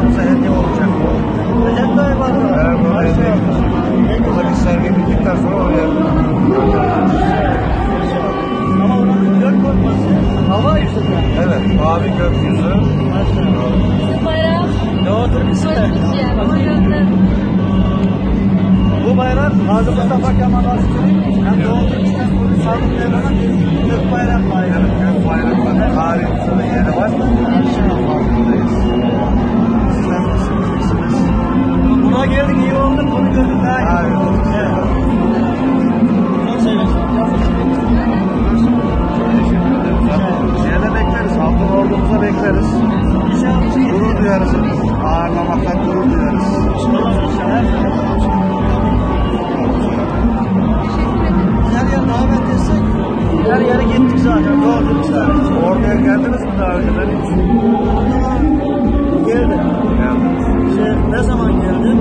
başkanımıza hediye olacak bu. Recep Tayyip Erdoğan. Evet, bu hediye gidecek. Burada bir sergi bittikten sonra oraya. Ama oranın gök korkması, hava yüzünden. Evet, mavi gökyüzü. Maşallah. Bizim bayram Doğu Türkistan. Türkiye. Ama gönder. Bu bayrak Gazi Mustafa Kemal Atatürk'ün hem Doğu Türkistan Polis Sağlık Devleti'nin bir gök bayrak bayrağı. Evet, gök bayrakları. Tarihimizin yeri var. Buradayız. Sizler nasılsınız? İyisiniz? Buna geldik, iyi olduk, bunu gördük daha iyi. Hayır. Evet. Çok sevinçliyim. Teşekkür ederiz. Şeye de bekleriz. Altın ordumuza bekleriz. İnşallah. Gurur duyarız. Ağırlamaktan gurur duyarız. Her yer davet etsek, her yere gittik zaten. Doğru Türkistan. Oraya geldiniz mi daha önceden hiç? Geldim. Geldiniz. Ne zaman geldim?